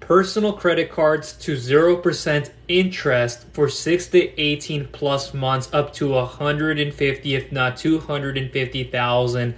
personal credit cards to 0% interest for 6 to 18 plus months up to 150, if not 250,000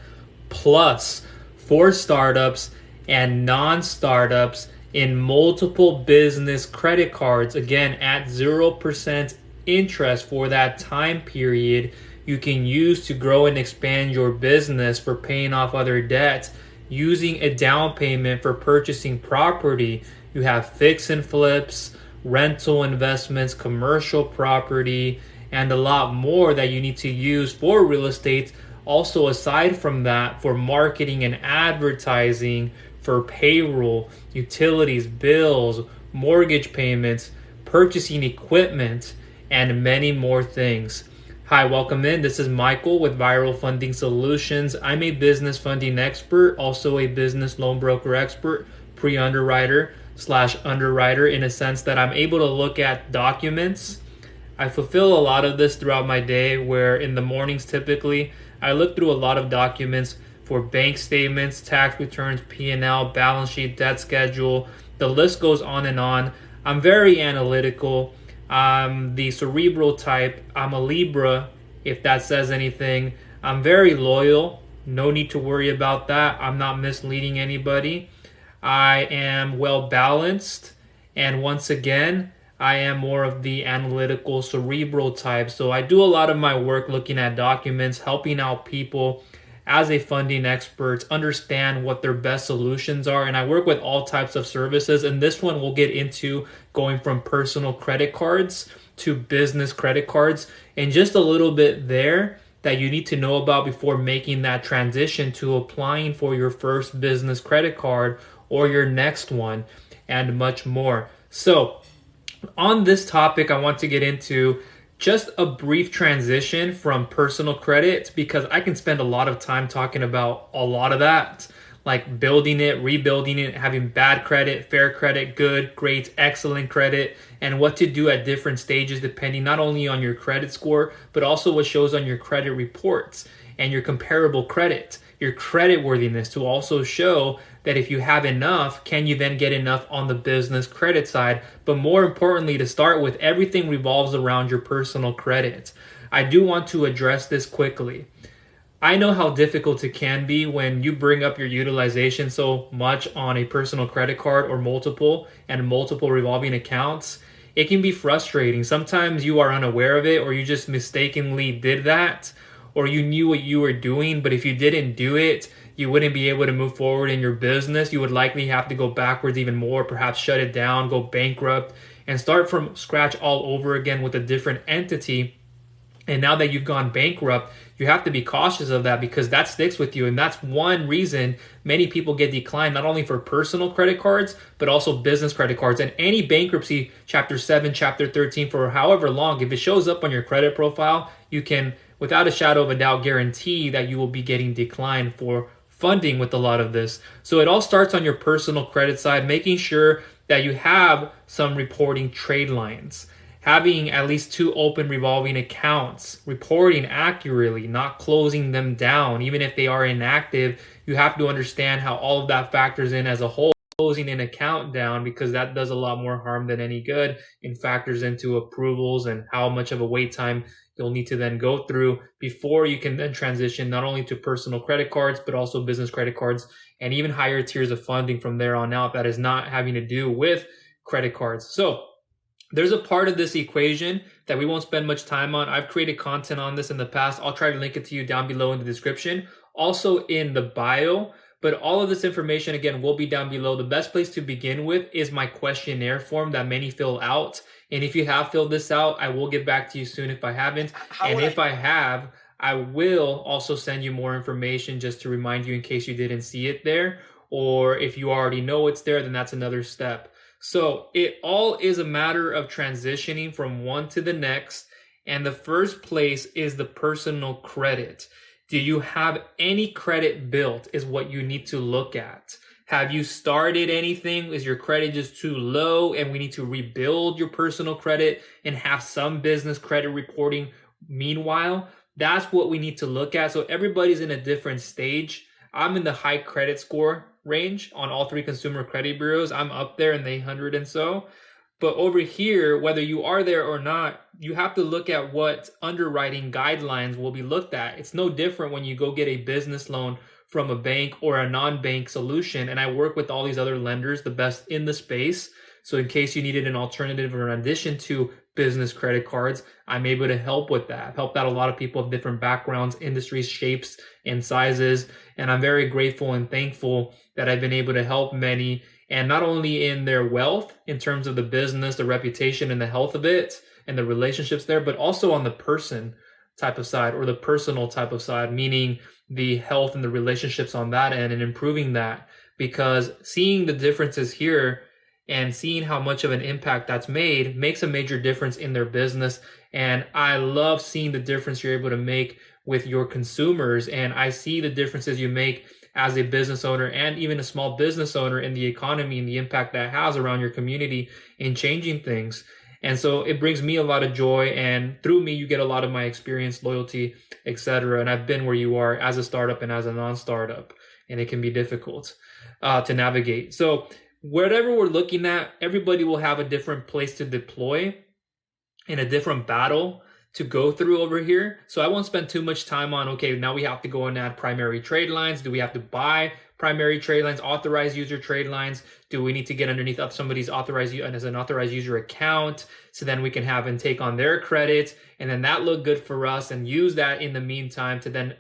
plus for startups and non-startups in multiple business credit cards. Again, at 0% interest for that time period, you can use to grow and expand your business for paying off other debts, using a down payment for purchasing property. You have fix and flips, rental investments, commercial property, and a lot more that you need to use for real estate. Also, aside from that, for marketing and advertising, for payroll, utilities, bills, mortgage payments, purchasing equipment, and many more things. Hi, welcome in. This is Michael with Viral Funding Solutions. I'm a business funding expert, also a business loan broker expert, pre-underwriter/underwriter, in a sense that I'm able to look at documents. I fulfill a lot of this throughout my day, where in the mornings typically I look through a lot of documents for bank statements, tax returns, P&L, balance sheet, debt schedule. The list goes on and on. I'm very analytical. I'm the cerebral type. I'm a Libra, if that says anything. I'm very loyal. No need to worry about that. I'm not misleading anybody. I am well balanced. And once again, I am more of the analytical cerebral type. So I do a lot of my work looking at documents, helping out people as a funding expert, understand what their best solutions are. And I work with all types of services. And this one we'll get into going from personal credit cards to business credit cards, and just a little bit there that you need to know about before making that transition to applying for your first business credit card or your next one, and much more. So on this topic, I want to get into just a brief transition from personal credit, because I can spend a lot of time talking about a lot of that, like building it, rebuilding it, having bad credit, fair credit, good, great, excellent credit, and what to do at different stages depending not only on your credit score, but also what shows on your credit reports and your comparable credit, your credit worthiness, to also show that if you have enough, can you then get enough on the business credit side? But more importantly, to start with, everything revolves around your personal credit. I do want to address this quickly. I know how difficult it can be when you bring up your utilization so much on a personal credit card or multiple revolving accounts. It can be frustrating. Sometimes you are unaware of it, or you just mistakenly did that, or you knew what you were doing, but if you didn't do it, you wouldn't be able to move forward in your business. You would likely have to go backwards even more, perhaps shut it down, go bankrupt, and start from scratch all over again with a different entity. And now that you've gone bankrupt, you have to be cautious of that, because that sticks with you. And that's one reason many people get declined, not only for personal credit cards, but also business credit cards. And any bankruptcy, Chapter 7, Chapter 13, for however long, if it shows up on your credit profile, you can, without a shadow of a doubt, guarantee that you will be getting declined for funding with a lot of this. So it all starts on your personal credit side, making sure that you have some reporting trade lines, having at least 2 open revolving accounts, reporting accurately, not closing them down. Even if they are inactive, you have to understand how all of that factors in as a whole. Closing an account down, because that does a lot more harm than any good, and factors into approvals and how much of a wait time you'll need to then go through before you can then transition not only to personal credit cards, but also business credit cards, and even higher tiers of funding from there on out that is not having to do with credit cards. So there's a part of this equation that we won't spend much time on. I've created content on this in the past. I'll try to link it to you down below in the description, also in the bio. But all of this information, again, will be down below. The best place to begin with is my questionnaire form that many fill out. And if you have filled this out, I will get back to you soon if I haven't. And if I have, I will also send you more information just to remind you in case you didn't see it there. Or if you already know it's there, then that's another step. So it all is a matter of transitioning from one to the next. And the first place is the personal credit. Do you have any credit built is what you need to look at. Have you started anything? Is your credit just too low and we need to rebuild your personal credit and have some business credit reporting meanwhile? That's what we need to look at. So everybody's in a different stage. I'm in the high credit score range on all three consumer credit bureaus. I'm up there in the 800 and so. But over here, whether you are there or not, you have to look at what underwriting guidelines will be looked at. It's no different when you go get a business loan from a bank or a non-bank solution. And I work with all these other lenders, the best in the space. So in case you needed an alternative or an addition to business credit cards, I'm able to help with that. I've helped out a lot of people of different backgrounds, industries, shapes, and sizes. And I'm very grateful and thankful that I've been able to help many, and not only in their wealth in terms of the business, the reputation, and the health of it, and the relationships there, but also on the person type of side or the personal type of side, meaning the health and the relationships on that end and improving that. Because seeing the differences here and seeing how much of an impact that's made makes a major difference in their business. And I love seeing the difference you're able to make with your consumers. And I see the differences you make as a business owner and even a small business owner in the economy and the impact that has around your community in changing things. And so it brings me a lot of joy, and through me, you get a lot of my experience, loyalty, etc. And I've been where you are as a startup and as a non-startup, and it can be difficult to navigate. So whatever we're looking at, everybody will have a different place to deploy in a different battle to go through over here. So I won't spend too much time on, okay, now we have to go and add primary trade lines. Do we have to buy primary trade lines, authorized user trade lines? Do we need to get underneath of somebody's authorized as an authorized user account so then we can have and take on their credit, and then that look good for us and use that in the meantime to then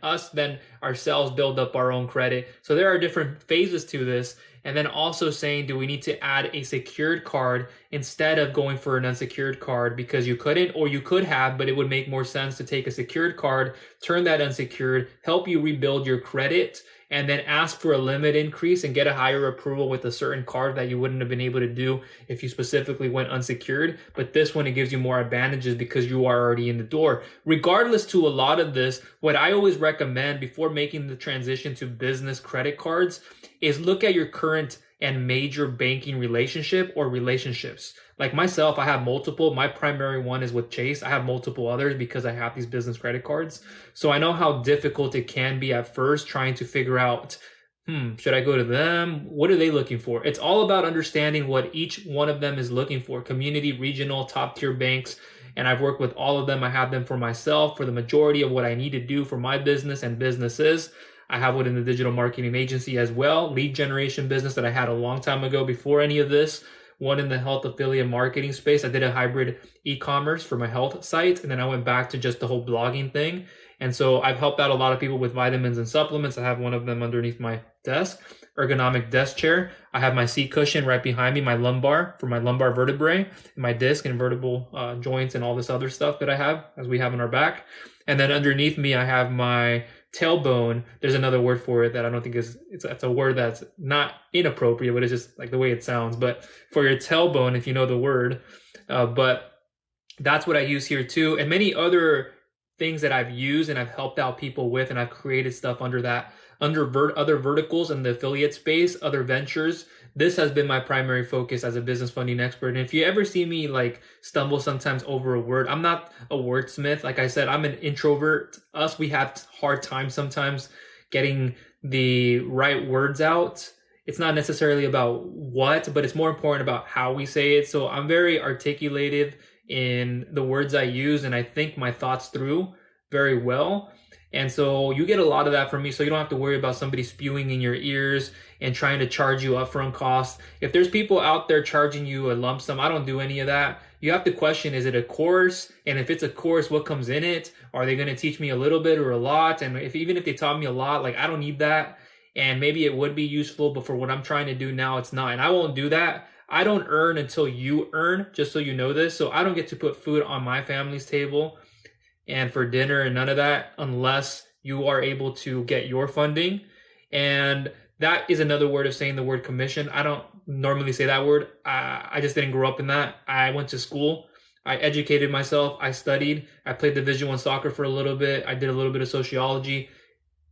ourselves build up our own credit. So there are different phases to this. And then also saying, do we need to add a secured card instead of going for an unsecured card because you couldn't, or you could have, but it would make more sense to take a secured card, turn that unsecured, help you rebuild your credit, and then ask for a limit increase and get a higher approval with a certain card that you wouldn't have been able to do if you specifically went unsecured. But this one, it gives you more advantages because you are already in the door. Regardless to a lot of this, what I always recommend before making the transition to business credit cards is look at your current and major banking relationship or relationships. Like myself, I have multiple. My primary one is with Chase. I have multiple others because I have these business credit cards. So I know how difficult it can be at first trying to figure out, should I go to them? What are they looking for? It's all about understanding what each one of them is looking for. Community, regional, top tier banks. And I've worked with all of them. I have them for myself, for the majority of what I need to do for my business and businesses. I have one in the digital marketing agency as well, lead generation business that I had a long time ago before any of this. One in the health affiliate marketing space. I did a hybrid e-commerce for my health site, and then I went back to just the whole blogging thing. And so I've helped out a lot of people with vitamins and supplements. I have one of them underneath my desk, ergonomic desk chair. I have my seat cushion right behind me, my lumbar for my lumbar vertebrae, my disc and vertebral joints and all this other stuff that I have as we have in our back. And then underneath me, I have my tailbone. There's another word for it that I don't think it's a word that's not inappropriate, but it's just like the way it sounds. But for your tailbone, if you know the word, but that's what I use here too. And many other things that I've used and I've helped out people with, and I've created stuff under that, other verticals in the affiliate space, other ventures. This has been my primary focus as a business funding expert. And if you ever see me like stumble sometimes over a word, I'm not a wordsmith. Like I said, I'm an introvert. We have hard time sometimes getting the right words out. It's not necessarily about what, but it's more important about how we say it. So I'm very articulative in the words I use, and I think my thoughts through very well. And so you get a lot of that from me. So you don't have to worry about somebody spewing in your ears and trying to charge you upfront costs. If there's people out there charging you a lump sum, I don't do any of that. You have to question, is it a course? And if it's a course, what comes in it? Are they going to teach me a little bit or a lot? And even if they taught me a lot, like I don't need that. And maybe it would be useful, but for what I'm trying to do now, it's not. And I won't do that. I don't earn until you earn, just so you know this. So I don't get to put food on my family's table and for dinner and none of that unless you are able to get your funding. And that is another word of saying the word commission. I don't normally say that word. I just didn't grow up in that. I went to school. I educated myself. I studied. I played Division I soccer for a little bit. I did a little bit of sociology.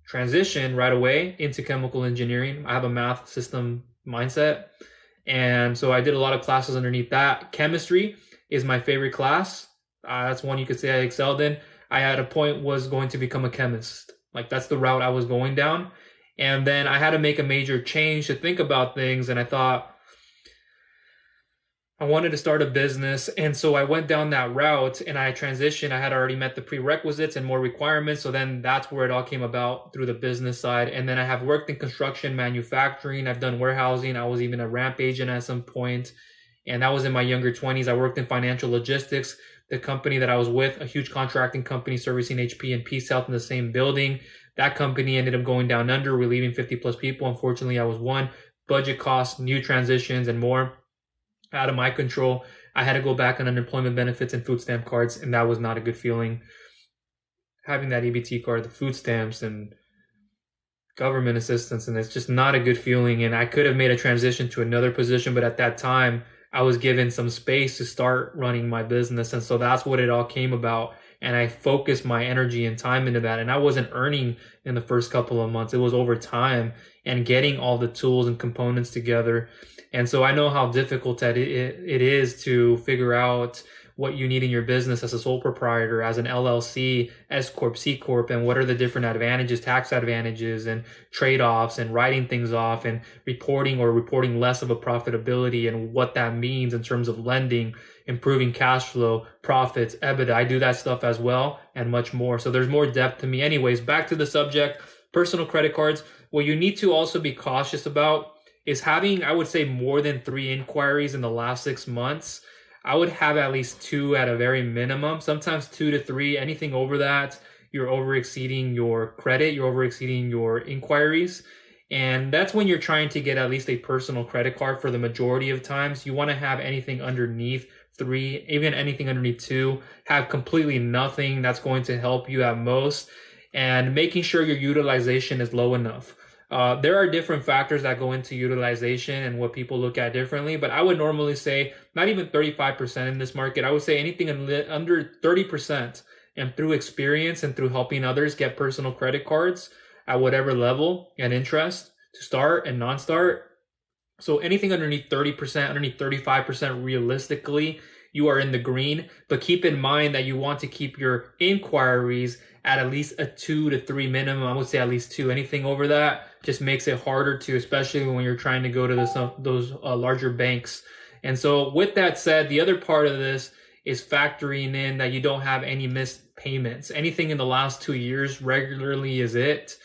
Transition right away into chemical engineering. I have a math system mindset. And so I did a lot of classes underneath that. Chemistry is my favorite class. That's one you could say I excelled in. I at a point was going to become a chemist. Like that's the route I was going down. And then I had to make a major change to think about things. And I thought, I wanted to start a business, and so I went down that route and I transitioned. I had already met the prerequisites and more requirements, so then that's where it all came about through the business side. And then I have worked in construction, manufacturing, I've done warehousing. I was even a ramp agent at some point, and that was in my younger 20s. I worked in financial logistics. The company that I was with, a huge contracting company servicing HP and Peace Health in the same building. That company ended up going down under, relieving 50 plus people. Unfortunately, I was one. Budget costs, new transitions, and more out of my control. I had to go back on unemployment benefits and food stamp cards, and that was not a good feeling. Having that EBT card, the food stamps, and government assistance, and it's just not a good feeling. And I could have made a transition to another position, but at that time, I was given some space to start running my business. And so that's what it all came about. And I focused my energy and time into that. And I wasn't earning in the first couple of months. It was over time and getting all the tools and components together. And so I know how difficult it is to figure out what you need in your business as a sole proprietor, as an LLC, S Corp, C Corp, and what are the different advantages, tax advantages and trade-offs, and writing things off and reporting less of a profitability, and what that means in terms of lending, improving cash flow, profits, EBITDA. I do that stuff as well and much more. So there's more depth to me. Anyways, back to the subject, personal credit cards. What you need to also be cautious about is having, I would say, more than 3 inquiries in the last 6 months. I would have at least 2 at a very minimum, sometimes 2 to 3. Anything over that, you're over exceeding your credit, you're over exceeding your inquiries. And that's when you're trying to get at least a personal credit card for the majority of times. You want to have anything underneath 3, even anything underneath 2, have completely nothing. That's going to help you at most. And making sure your utilization is low enough. There are different factors that go into utilization and what people look at differently, but I would normally say not even 35% in this market. I would say anything under 30%, and through experience and through helping others get personal credit cards at whatever level and interest to start and non-start. So anything underneath 30%, underneath 35%, realistically, you are in the green. But keep in mind that you want to keep your inquiries at least a 2 to 3 minimum. I would say at least 2. Anything over that just makes it harder to, especially when you're trying to go to those larger banks. And so with that said, the other part of this is factoring in that you don't have any missed payments. Anything in the last 2 years regularly is it.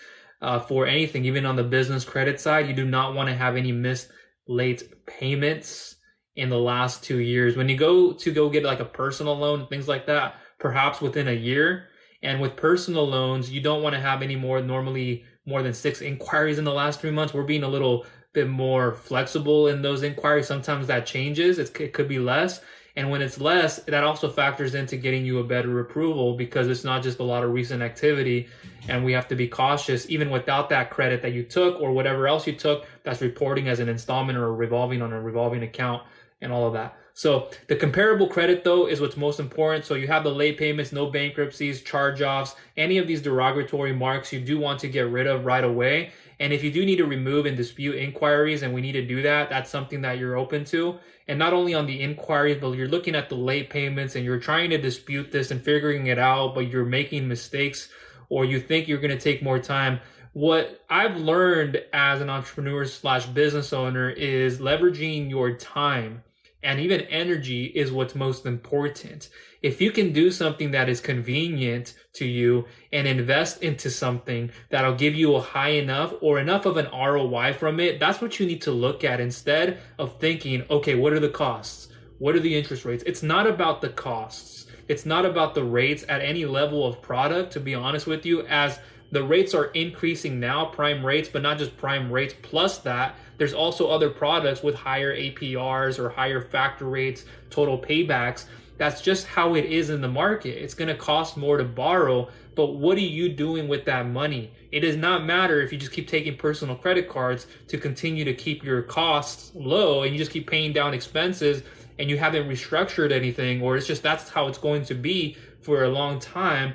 For anything, even on the business credit side, you do not want to have any missed late payments in the last 2 years. When you go get like a personal loan, things like that, perhaps within a year. And with personal loans, you don't want to have normally more than 6 inquiries in the last 3 months. We're being a little bit more flexible in those inquiries. Sometimes that changes. It could be less. And when it's less, that also factors into getting you a better approval, because it's not just a lot of recent activity. And we have to be cautious, even without that credit that you took or whatever else you took, that's reporting as an installment or revolving on a revolving account and all of that. So the comparable credit, though, is what's most important. So you have the late payments, no bankruptcies, charge-offs, any of these derogatory marks you do want to get rid of right away. And if you do need to remove and dispute inquiries, and we need to do that, that's something that you're open to. And not only on the inquiries, but you're looking at the late payments and you're trying to dispute this and figuring it out, but you're making mistakes or you think you're going to take more time. What I've learned as an entrepreneur / business owner is leveraging your time and even energy is what's most important. If you can do something that is convenient to you and invest into something that'll give you a high enough or enough of an ROI from it, that's what you need to look at instead of thinking, okay, what are the costs? What are the interest rates? It's not about the costs. It's not about the rates at any level of product, to be honest with you, as the rates are increasing now, prime rates, but not just prime rates. Plus that, there's also other products with higher APRs or higher factor rates, total paybacks. That's just how it is in the market. It's going to cost more to borrow, but what are you doing with that money? It does not matter if you just keep taking personal credit cards to continue to keep your costs low and you just keep paying down expenses and you haven't restructured anything, or it's just that's how it's going to be for a long time.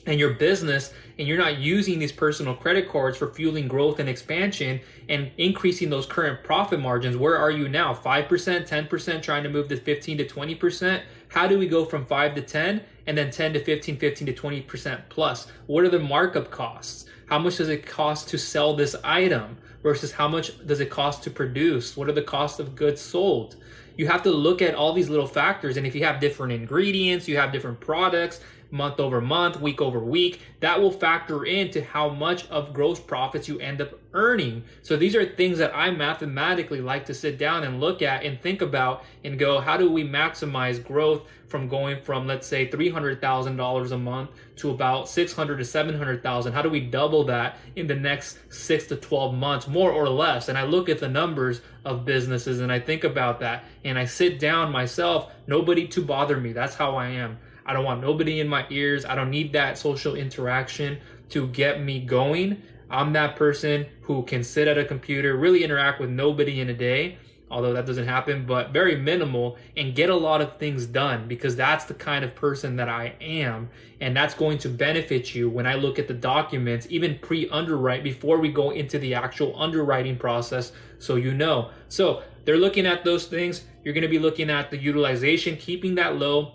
And your business, and you're not using these personal credit cards for fueling growth and expansion and increasing those current profit margins. Where are you now? 5%, 10%, trying to move to 15 to 20%? How do we go from 5 to 10 and then 10 to 15, 15 to 20% plus? What are the markup costs? How much does it cost to sell this item versus how much does it cost to produce? What are the cost of goods sold? You have to look at all these little factors. And if you have different ingredients, you have different products, month over month, week over week, that will factor into how much of gross profits you end up earning. So these are things that I mathematically like to sit down and look at and think about and go, how do we maximize growth from going from, let's say, $300,000 a month to about $600,000 to $700,000? How do we double that in the next 6 to 12 months, more or less? And I look at the numbers of businesses and I think about that and I sit down myself, nobody to bother me. That's how I am. I don't want nobody in my ears. I don't need that social interaction to get me going. I'm that person who can sit at a computer, really interact with nobody in a day, although that doesn't happen, but very minimal, and get a lot of things done, because that's the kind of person that I am. And that's going to benefit you when I look at the documents, even pre-underwrite, before we go into the actual underwriting process, so you know. So they're looking at those things. You're going to be looking at the utilization, keeping that low.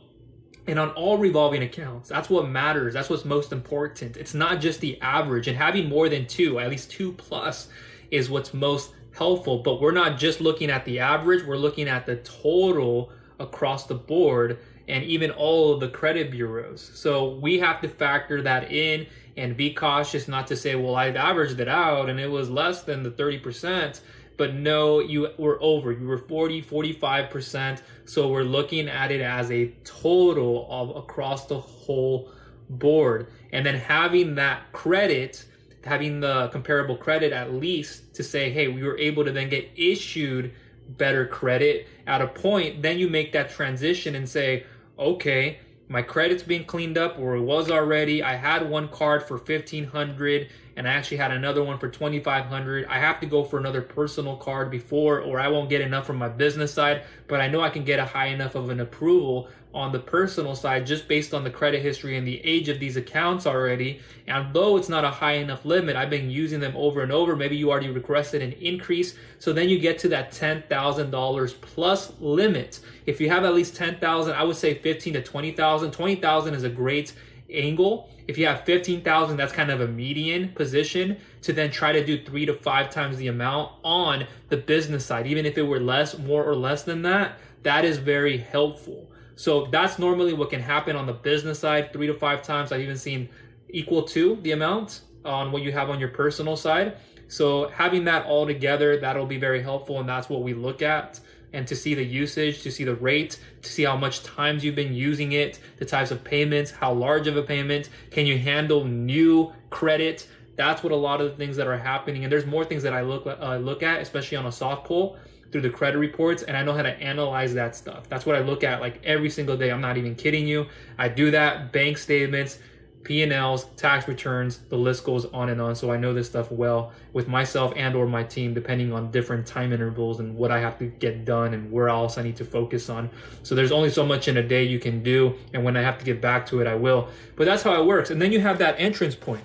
And on all revolving accounts, that's what matters. That's what's most important. It's not just the average, and having more than two, at least 2+ is what's most helpful. But we're not just looking at the average. We're looking at the total across the board and even all of the credit bureaus. So we have to factor that in and be cautious, not to say, well, I averaged it out and it was less than the 30%. But no, you were over. You were 45%. So we're looking at it as a total of across the whole board. And then having that credit, having the comparable credit at least to say, hey, we were able to then get issued better credit at a point. Then you make that transition and say, okay, my credit's being cleaned up, or it was already. I had one card for $1,500 and I actually had another one for $2,500. I have to go for another personal card before, or I won't get enough from my business side, but I know I can get a high enough of an approval on the personal side just based on the credit history and the age of these accounts already. And though it's not a high enough limit, I've been using them over and over. Maybe you already requested an increase. So then you get to that $10,000 plus limit. If you have at least 10,000, I would say 15 to 20,000. 20,000 is a great angle. If you have 15,000, that's kind of a median position to then try to do 3 to 5 times the amount on the business side. Even if it were less, more or less than that, that is very helpful. So that's normally what can happen on the business side, 3 to 5 times. I've even seen equal to the amount on what you have on your personal side. So having that all together, that'll be very helpful. And that's what we look at. And to see the usage, to see the rate, to see how much times you've been using it, the types of payments, how large of a payment, can you handle new credit? That's what a lot of the things that are happening. And there's more things that I look at, especially on a soft pull through the credit reports, and I know how to analyze that stuff. That's what I look at like every single day. I'm not even kidding you. I do that, bank statements, P&Ls, tax returns, the list goes on and on. So I know this stuff well with myself and or my team, depending on different time intervals and what I have to get done and where else I need to focus on. So there's only so much in a day you can do. And when I have to get back to it, I will. But that's how it works. And then you have that entrance point.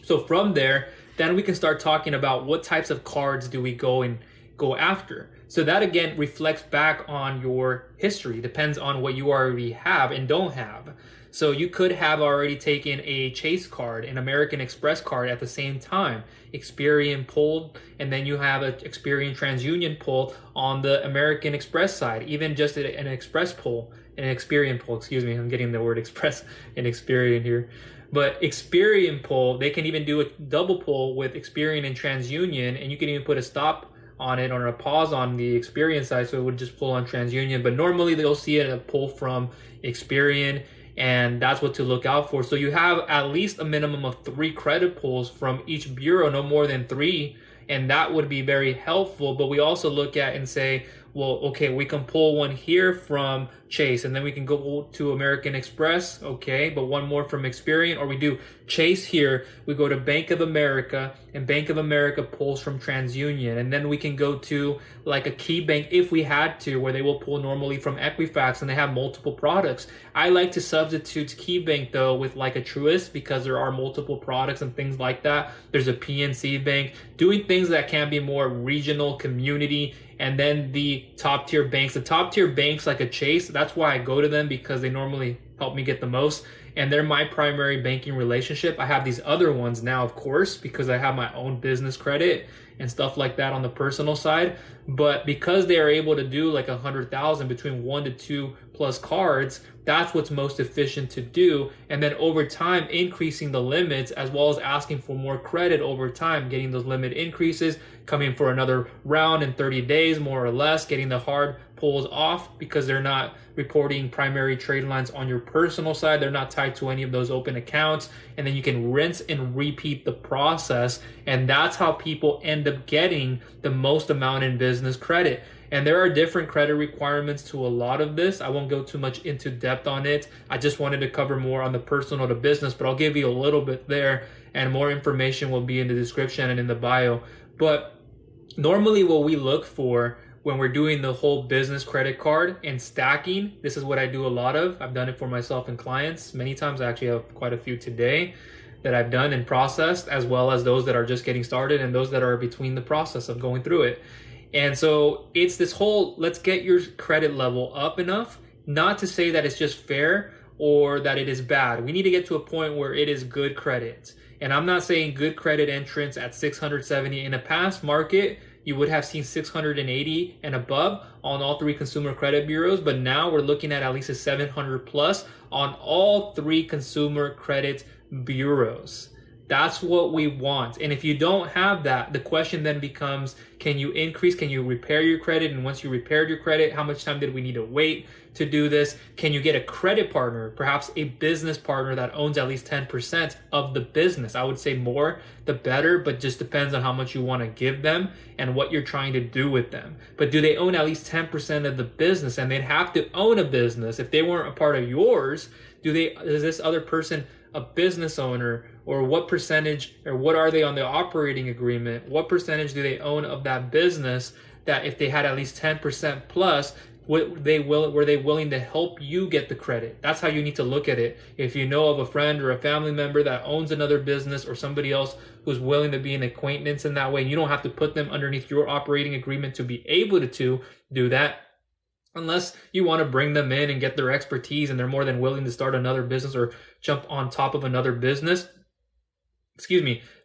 So from there, then we can start talking about what types of cards do we go after. So that again reflects back on your history, depends on what you already have and don't have. So you could have already taken a Chase card, an American Express card at the same time, Experian pulled, and then you have an Experian TransUnion pull on the American Express side, even just an Express pull, an Experian pull, excuse me, I'm getting the word Express and Experian here. But Experian pull, they can even do a double pull with Experian and TransUnion, and you can even put a stop on it or a pause on the Experian side, so it would just pull on TransUnion. But normally they'll see it a pull from Experian, and that's what to look out for. So you have at least a minimum of 3 credit pulls from each bureau, no more than 3, and that would be very helpful. But we also look at and say, well, okay, we can pull one here from Chase, and then we can go to American Express, okay, but one more from Experian, or we do Chase here, we go to Bank of America, and Bank of America pulls from TransUnion, and then we can go to like a Key Bank if we had to, where they will pull normally from Equifax, and they have multiple products. I like to substitute Key Bank though with like a Truist, because there are multiple products and things like that. There's a PNC Bank, doing things that can be more regional, community, and then the top tier banks. The top tier banks like a Chase, that's why I go to them, because they normally help me get the most. And they're my primary banking relationship. I have these other ones now, of course, because I have my own business credit and stuff like that on the personal side. But because they are able to do like 100,000 between 1 to 2 plus cards, that's what's most efficient to do. And then over time, increasing the limits as well as asking for more credit over time, getting those limit increases, coming for another round in 30 days, more or less, getting the hard pulls off because they're not reporting primary trade lines on your personal side. They're not tied to any of those open accounts. And then you can rinse and repeat the process. And that's how people end up getting the most amount in business credit. And there are different credit requirements to a lot of this. I won't go too much into depth on it. I just wanted to cover more on the personal to business, but I'll give you a little bit there, and more information will be in the description and in the bio. But normally what we look for when we're doing the whole business credit card and stacking, this is what I do a lot of. I've done it for myself and clients many times. I actually have quite a few today that I've done and processed, as well as those that are just getting started and those that are between the process of going through it. And so it's this whole, let's get your credit level up enough, not to say that it's just fair or that it is bad. We need to get to a point where it is good credit. And I'm not saying good credit entrance at 670. In a past market, you would have seen 680 and above on all three consumer credit bureaus, but now we're looking at least a 700 plus on all three consumer credit bureaus. That's what we want. And if you don't have that, the question then becomes, can you increase? Can you repair your credit? And once you repaired your credit, how much time did we need to wait to do this? Can you get a credit partner, perhaps a business partner that owns at least 10% of the business? I would say more, the better, but just depends on how much you want to give them and what you're trying to do with them. But do they own at least 10% of the business? And they'd have to own a business. If they weren't a part of yours, is this other person a business owner, or what percentage, or what are they on the operating agreement? What percentage do they own of that business, that if they had at least 10% plus, were they willing to help you get the credit? That's how you need to look at it. If you know of a friend or a family member that owns another business, or somebody else who's willing to be an acquaintance in that way, you don't have to put them underneath your operating agreement to be able to do that. Unless you want to bring them in and get their expertise and they're more than willing to start another business or jump on top of another business,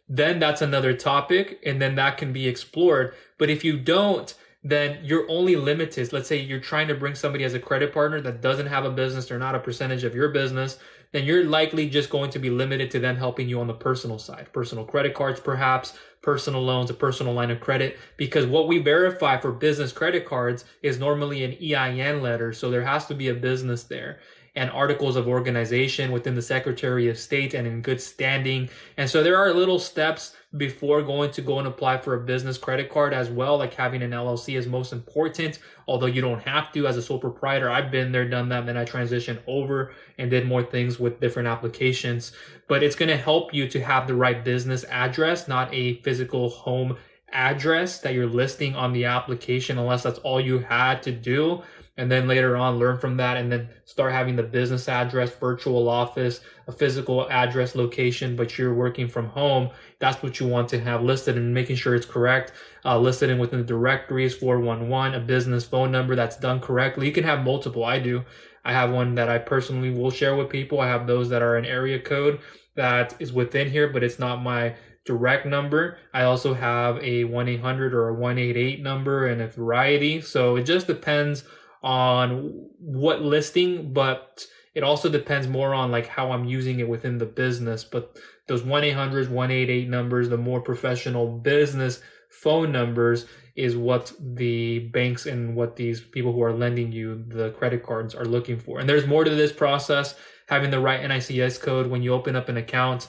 then that's another topic, and then that can be explored. But if you don't, then you're only limited. Let's say you're trying to bring somebody as a credit partner that doesn't have a business or not a percentage of your business, then you're likely just going to be limited to them helping you on the personal side. Personal credit cards, perhaps, personal loans, a personal line of credit, because what we verify for business credit cards is normally an EIN letter. So there has to be a business there, and articles of organization within the Secretary of State and in good standing. And so there are little steps before going to go and apply for a business credit card as well, like having an LLC is most important, although you don't have to as a sole proprietor. I've been there, done that, and then I transitioned over and did more things with different applications. But it's going to help you to have the right business address, not a physical home address that you're listing on the application, unless that's all you had to do. And then later on, learn from that and then start having the business address, virtual office, a physical address location, but you're working from home. That's what you want to have listed, and making sure it's correct. Listed in within the directories, 411, a business phone number that's done correctly. You can have multiple. I do. I have one that I personally will share with people. I have those that are an area code that is within here, but it's not my direct number. I also have a 1-800 or a 188 number and a variety. So it just depends on what listing, but it also depends more on like how I'm using it within the business. But those 1-800s, 188 numbers, the more professional business phone numbers, is what the banks and what these people who are lending you the credit cards are looking for. And there's more to this process. Having the right NICS code when you open up an account,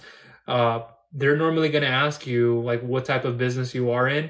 they're normally going to ask you like what type of business you are in,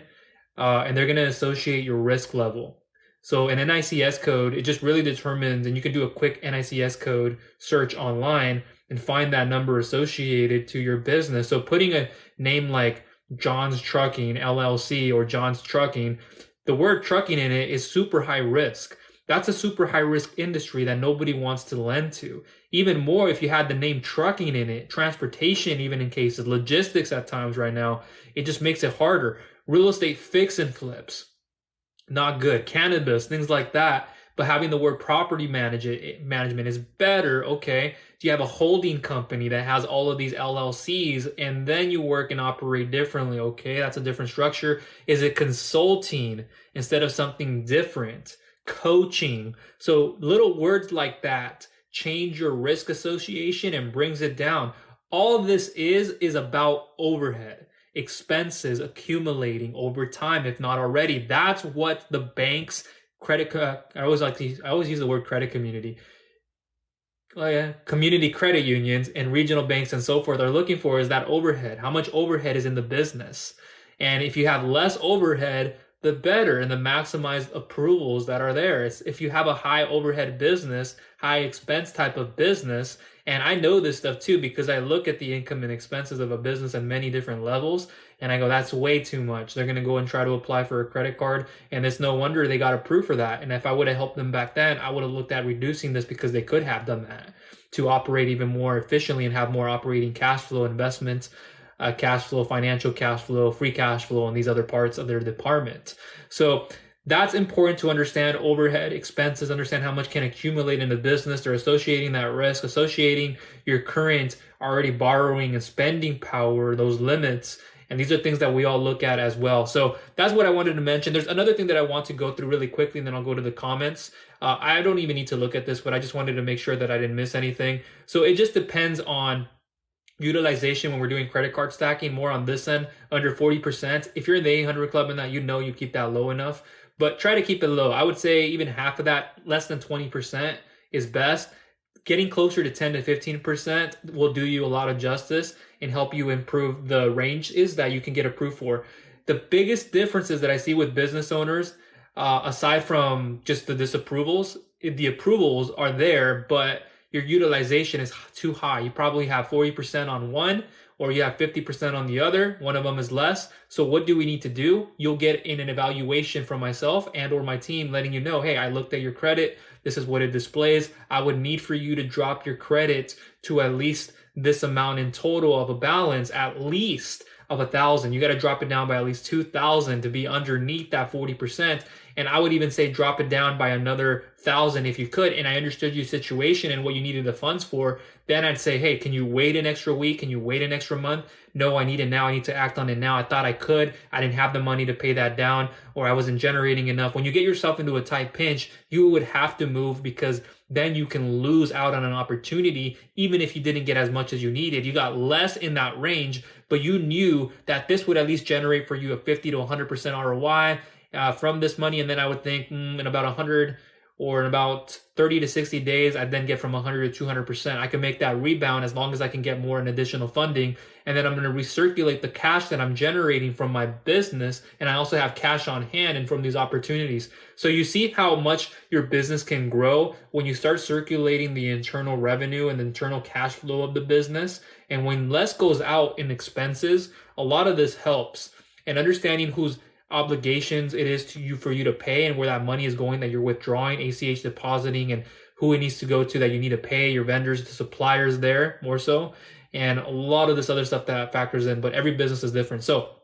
and they're going to associate your risk level. So an NICS code, it just really determines, and you can do a quick NICS code search online and find that number associated to your business. So putting a name like John's Trucking LLC or John's Trucking, the word trucking in it is super high risk. That's a super high risk industry that nobody wants to lend to. Even more if you had the name trucking in it, transportation, even in cases, logistics at times right now, it just makes it harder. Real estate fix and flips, not good. Cannabis, things like that. but having the word property management is better. Okay. Do you have a holding company that has all of these LLCs and then you work and operate differently? Okay. That's a different structure. Is it consulting instead of something different? Coaching. So little words like that change your risk association and brings it down. All of this is about overhead, expenses accumulating over time, if not already. That's what the banks, I always use the word credit community. Community credit unions and regional banks and so forth are looking for is that overhead. How much overhead is in the business? And if you have less overhead, the better, and the maximized approvals that are there. If you have a high overhead business, high expense type of business, and I know this stuff too because I look at the income and expenses of a business at many different levels, and I go, that's way too much. They're going to go and try to apply for a credit card, and it's no wonder they got approved for that. And if I would have helped them back then, I would have looked at reducing this because they could have done that to operate even more efficiently and have more operating cash flow investments, cash flow, financial cash flow, free cash flow, and these other parts of their department. So that's important to understand overhead expenses, understand how much can accumulate in the business. They're associating that risk, associating your current already borrowing and spending power, those limits. And these are things that we all look at as well. So that's what I wanted to mention. There's another thing that I want to go through really quickly, and then I'll go to the comments. I don't even need to look at this, but I just wanted to make sure that I didn't miss anything. So it just depends on utilization when we're doing credit card stacking, more on this end, under 40%. If you're in the 800 club and that, you keep that low enough, but try to keep it low. I would say even half of that, less than 20% is best. Getting closer to 10 to 15% will do you a lot of justice and help you improve the ranges that you can get approved for. The biggest differences that I see with business owners, aside from just the disapprovals, the approvals are there, but your utilization is too high. You probably have 40% on one, or you have 50% on the other. One of them is less. So what do we need to do? You'll get in an evaluation from myself and or my team letting you know, hey, I looked at your credit. This is what it displays. I would need for you to drop your credit to at least this amount in total of a balance, at least of 1,000. You got to drop it down by at least 2,000 to be underneath that 40%. And I would even say drop it down by another 1,000 if you could. And I understood your situation and what you needed the funds for. Then I'd say, hey, can you wait an extra week? Can you wait an extra month? No, I need it now. I need to act on it now. I thought I could. I didn't have the money to pay that down, or I wasn't generating enough. When you get yourself into a tight pinch, you would have to move, because then you can lose out on an opportunity. Even if you didn't get as much as you needed, you got less in that range, but you knew that this would at least generate for you a 50 to 100% ROI from this money. And then I would think in about 100 or in about 30 to 60 days, I'd then get from 100 to 200%. I can make that rebound as long as I can get more and additional funding. And then I'm going to recirculate the cash that I'm generating from my business. And I also have cash on hand and from these opportunities. So you see how much your business can grow when you start circulating the internal revenue and the internal cash flow of the business. And when less goes out in expenses, a lot of this helps. And understanding whose obligations it is to you for you to pay and where that money is going that you're withdrawing, ACH depositing, and who it needs to go to that you need to pay, your vendors, the suppliers there more so, and a lot of this other stuff that factors in. But every business is different. So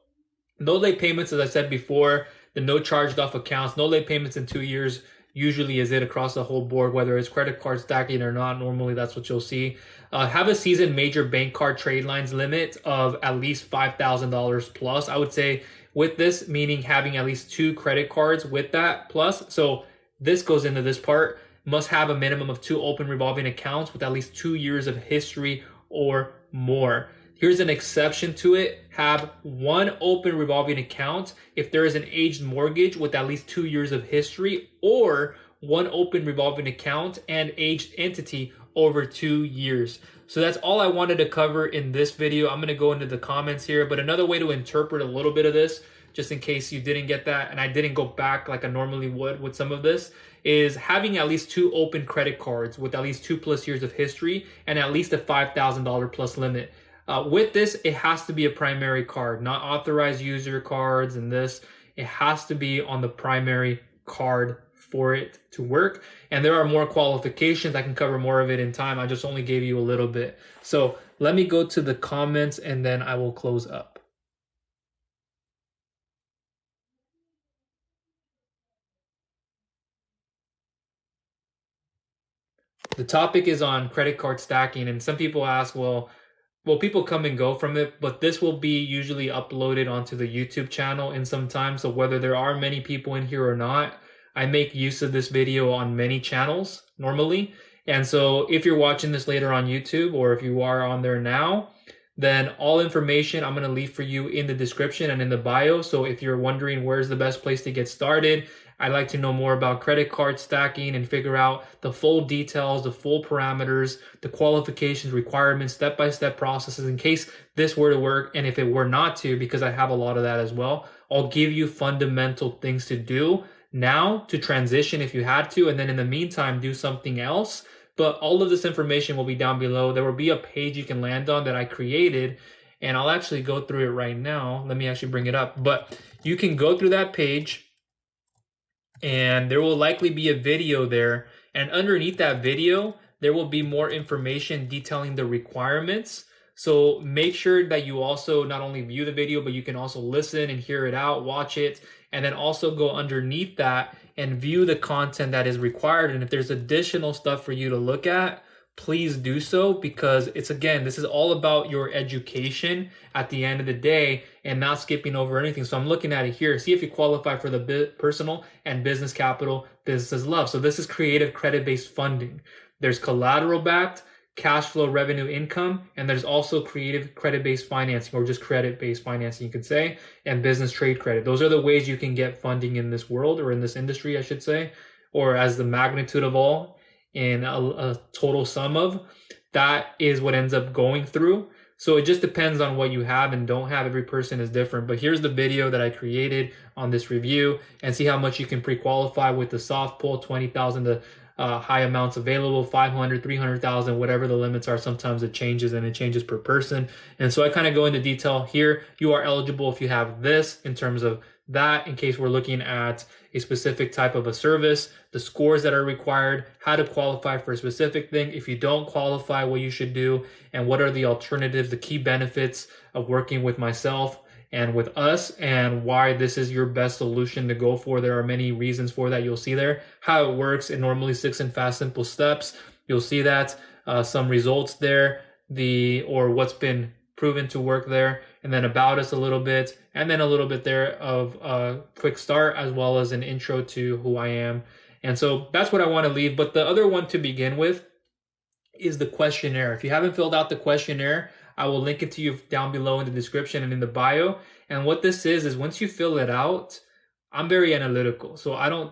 no late payments, as I said before, the no charged off accounts, no late payments in 2 years usually is it across the whole board, whether it's credit card stacking or not. Normally that's what you'll see. Have a seasoned major bank card trade lines limit of at least $5,000 plus. I would say with this, meaning having at least 2 credit cards with that plus. So this goes into this part. Must have a minimum of 2 open revolving accounts with at least 2 years of history or more. Here's an exception to it. Have 1 open revolving account if there is an aged mortgage with at least 2 years of history, or 1 open revolving account and aged entity over 2 years. So that's all I wanted to cover in this video. I'm going to go into the comments here, but another way to interpret a little bit of this, just in case you didn't get that, and I didn't go back like I normally would with some of this, is having at least 2 open credit cards with at least 2+ years of history and at least a $5,000 plus limit. With this, it has to be a primary card, not authorized user cards and this. It has to be on the primary card for it to work. And there are more qualifications. I can cover more of it in time. I just only gave you a little bit. So let me go to the comments and then I will close up. The topic is on credit card stacking, and some people ask, well, people come and go from it, but this will be usually uploaded onto the YouTube channel in some time. So whether there are many people in here or not, I make use of this video on many channels normally. And so if you're watching this later on YouTube, or if you are on there now, then all information I'm going to leave for you in the description and in the bio. So if you're wondering where's the best place to get started, I'd like to know more about credit card stacking and figure out the full details, the full parameters, the qualifications, requirements, step-by-step processes in case this were to work. And if it were not to, because I have a lot of that as well, I'll give you fundamental things to do now to transition if you had to. And then in the meantime, do something else. But all of this information will be down below. There will be a page you can land on that I created, and I'll actually go through it right now. Let me actually bring it up. But you can go through that page, and there will likely be a video there. And underneath that video, there will be more information detailing the requirements. So make sure that you also not only view the video, but you can also listen and hear it out, watch it, and then also go underneath that and view the content that is required. And if there's additional stuff for you to look at, please do so, because it's, again, this is all about your education at the end of the day and not skipping over anything. So I'm looking at it here. See if you qualify for the personal and business capital businesses love. So this is creative credit-based funding. There's collateral backed, cash flow revenue income, and there's also creative credit-based financing, or just credit-based financing, you could say, and business trade credit. Those are the ways you can get funding in this world, or in this industry, I should say, or as the magnitude of all in a total sum of. That is what ends up going through. So it just depends on what you have and don't have. Every person is different. But here's the video that I created on this review, and see how much you can pre-qualify with the soft pull, 20,000 to high amounts available, 500, 300,000, whatever the limits are. Sometimes it changes, and it changes per person. And so I kind of go into detail here. You are eligible if you have this in terms of that, in case we're looking at a specific type of a service, the scores that are required, how to qualify for a specific thing. If you don't qualify, what you should do, and what are the alternatives, the key benefits of working with myself and with us, and why this is your best solution to go for. There are many reasons for that. You'll see there how it works in normally 6 and fast, simple steps. You'll see that some results there, or what's been proven to work there, and then about us a little bit, and then a little bit there of a quick start, as well as an intro to who I am. And so that's what I want to leave. But the other one to begin with is the questionnaire. If you haven't filled out the questionnaire, I will link it to you down below in the description and in the bio. And what this is once you fill it out, I'm very analytical. So I don't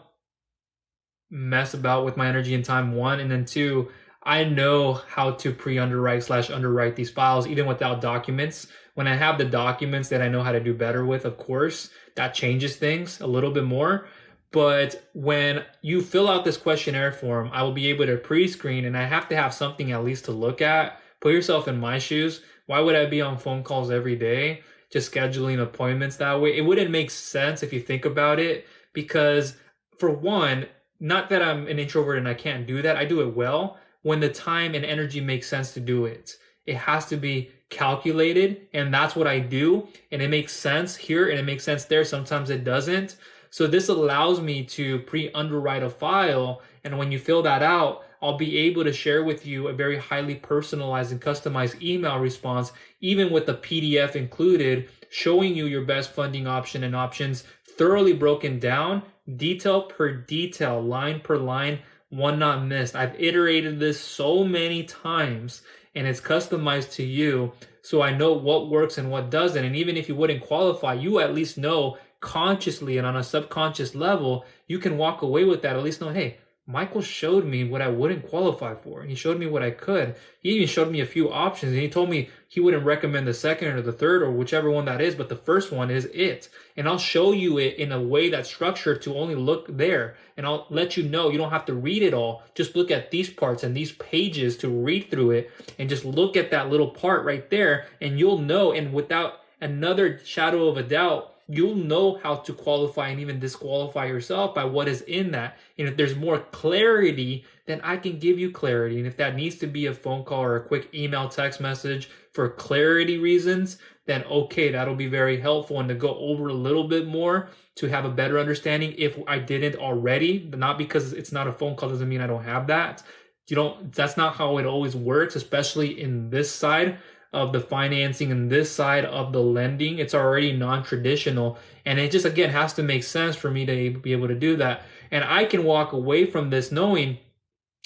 mess about with my energy and time, one. And then two, I know how to pre-underwrite / underwrite these files, even without documents. When I have the documents that I know how to do better with, of course, that changes things a little bit more. But when you fill out this questionnaire form, I will be able to pre-screen, and I have to have something at least to look at. Put yourself in my shoes. Why would I be on phone calls every day, just scheduling appointments that way? It wouldn't make sense if you think about it, because for one, not that I'm an introvert and I can't do that. I do it well when the time and energy makes sense to do it. It has to be calculated, and that's what I do. And it makes sense here and it makes sense there. Sometimes it doesn't. So this allows me to pre-underwrite a file, and when you fill that out, I'll be able to share with you a very highly personalized and customized email response, even with the PDF included, showing you your best funding option and options thoroughly broken down, detail per detail, line per line, one not missed. I've iterated this so many times, and it's customized to you, so I know what works and what doesn't. And even if you wouldn't qualify, you at least know consciously and on a subconscious level, you can walk away with that, at least know, hey, Michael showed me what I wouldn't qualify for, and he showed me what I could. He even showed me a few options, and he told me he wouldn't recommend the second or the third or whichever one that is, but the first one is it. And I'll show you it in a way that's structured to only look there, and I'll let you know you don't have to read it all. Just look at these parts and these pages to read through it, and just look at that little part right there, and you'll know, and without another shadow of a doubt, you'll know how to qualify and even disqualify yourself by what is in that. And if there's more clarity, then I can give you clarity. And if that needs to be a phone call or a quick email, text message for clarity reasons, then okay, that'll be very helpful. And to go over a little bit more to have a better understanding if I didn't already, not because it's not a phone call doesn't mean I don't have that. That's not how it always works, especially in this side of the financing and this side of the lending. It's already non-traditional, and it just again has to make sense for me to be able to do that. And I can walk away from this knowing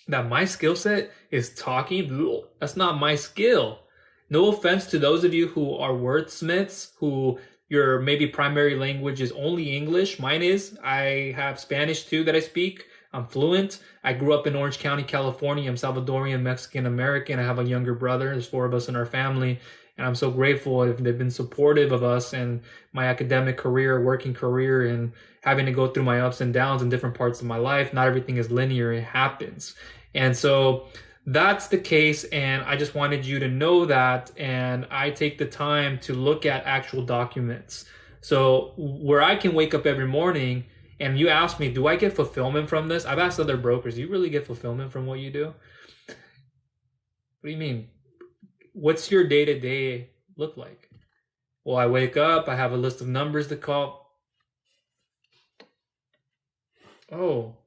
that my skill set is talking. That's not my skill. No offense to those of you who are wordsmiths, who your maybe primary language is only English. Mine is. I have Spanish too that I speak. I'm fluent. I grew up in Orange County, California. I'm Salvadorian, Mexican American. I have a younger brother. There's 4 of us in our family. And I'm so grateful if they've been supportive of us and my academic career, working career, and having to go through my ups and downs in different parts of my life. Not everything is linear. It happens. And so that's the case. And I just wanted you to know that. And I take the time to look at actual documents. So where I can wake up every morning and you ask me, do I get fulfillment from this? I've asked other brokers, do you really get fulfillment from what you do? What do you mean? What's your day-to-day look like? Well, I wake up, I have a list of numbers to call. Oh.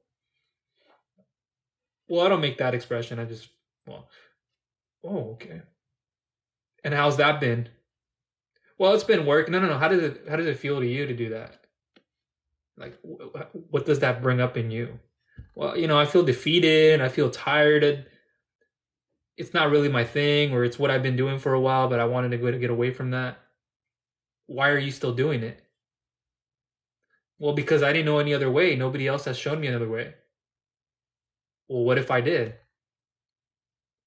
Well, I don't make that expression. Oh, okay. And how's that been? Well, it's been work. No. How does it feel to you to do that? Like, what does that bring up in you? Well, I feel defeated. I feel tired. It's not really my thing, or it's what I've been doing for a while, but I wanted to get away from that. Why are you still doing it? Well, because I didn't know any other way. Nobody else has shown me another way. Well, what if I did?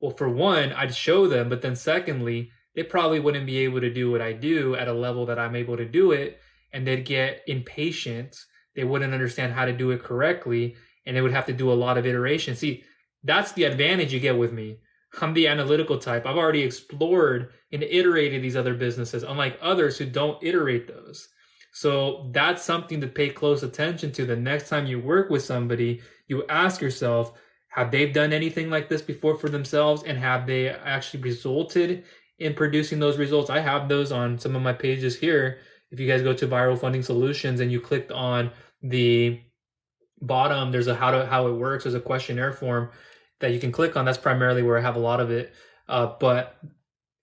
Well, for one, I'd show them, but then secondly, they probably wouldn't be able to do what I do at a level that I'm able to do it, and they'd get impatient. They wouldn't understand how to do it correctly, and they would have to do a lot of iteration. See, that's the advantage you get with me. I'm the analytical type. I've already explored and iterated these other businesses, unlike others who don't iterate those. So that's something to pay close attention to. The next time you work with somebody, you ask yourself, have they done anything like this before for themselves? And have they actually resulted in producing those results? I have those on some of my pages here. If you guys go to Viral Funding Solutions and you clicked on the bottom, there's a how it works. There's a questionnaire form that you can click on. That's primarily where I have a lot of it. But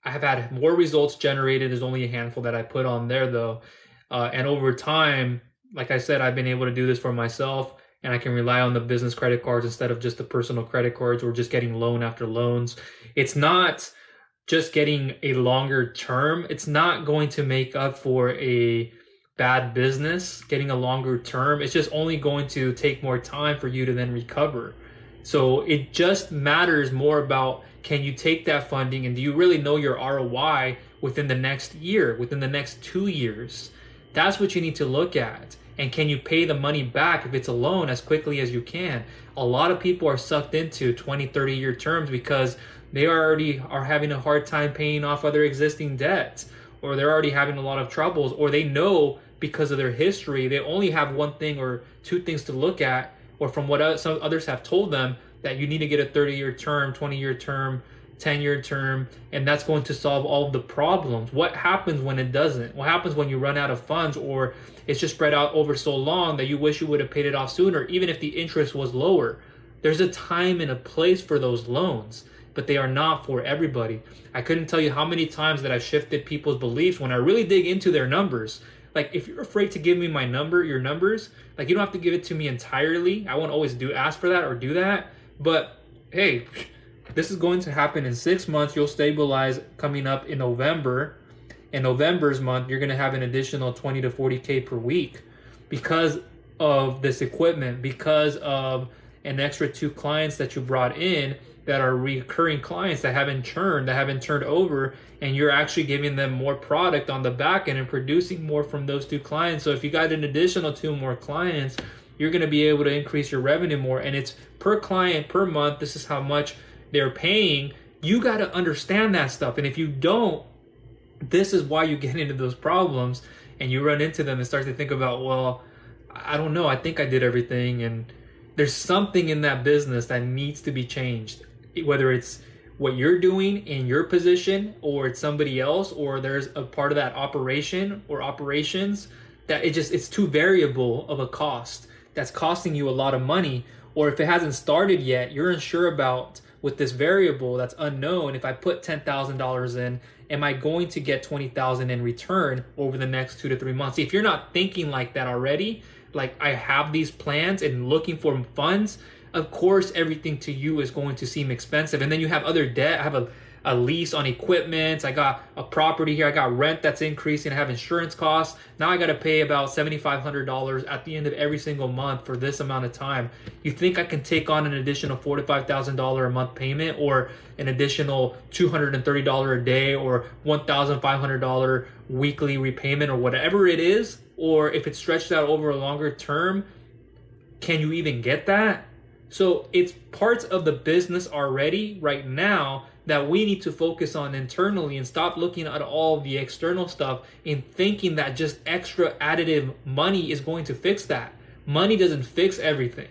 I have had more results generated. There's only a handful that I put on there though. And over time, like I said, I've been able to do this for myself, and I can rely on the business credit cards instead of just the personal credit cards or just getting loan after loans. It's not just getting a longer term. It's not going to make up for a bad business, getting a longer term. It's just only going to take more time for you to then recover. So it just matters more about, can you take that funding and do you really know your ROI within the next year, within the next 2 years? That's what you need to look at. And can you pay the money back if it's a loan as quickly as you can? A lot of people are sucked into 20, 30-year terms because they already are having a hard time paying off other existing debts, or they're already having a lot of troubles, or they know because of their history, they only have one thing or two things to look at, or from what some others have told them, that you need to get a 30-year term, 20-year term, 10-year term, and that's going to solve all of the problems. What happens when it doesn't? What happens when you run out of funds, or it's just spread out over so long that you wish you would have paid it off sooner, even if the interest was lower? There's a time and a place for those loans, but they are not for everybody. I couldn't tell you how many times that I've shifted people's beliefs when I really dig into their numbers. Like, if you're afraid to give me your numbers, like, you don't have to give it to me entirely. I won't always ask for that or do that. But hey, this is going to happen in 6 months. You'll stabilize coming up in November. In November's month, you're going to have an additional 20 to 40K per week because of this equipment, because of an extra 2 clients that you brought in that are recurring clients that haven't turned over, and you're actually giving them more product on the back end and producing more from those 2 clients. So if you got an additional 2 more clients, you're going to be able to increase your revenue more, and it's per client per month. This is how much they're paying. You got to understand that stuff. And if you don't, this is why you get into those problems and you run into them and start to think about, well, I don't know, I think I did everything, and there's something in that business that needs to be changed, whether it's what you're doing in your position or it's somebody else, or there's a part of that operation or operations that it's too variable of a cost that's costing you a lot of money. Or if it hasn't started yet, you're unsure about with this variable that's unknown. If I put $10,000 in, am I going to get 20,000 in return over the next 2 to 3 months? If you're not thinking like that already, like I have these plans and looking for funds, of course everything to you is going to seem expensive. And then you have other debt. I have a lease on equipment. I got a property here. I got rent that's increasing. I have insurance costs. Now I got to pay about $7,500 at the end of every single month for this amount of time. You think I can take on an additional $4,000 to $5,000 a month payment, or an additional $230 a day, or $1,500 weekly repayment, or whatever it is? Or if it's stretched out over a longer term, can you even get that? So it's parts of the business already right now that we need to focus on internally, and stop looking at all the external stuff and thinking that just extra additive money is going to fix that. Money doesn't fix everything.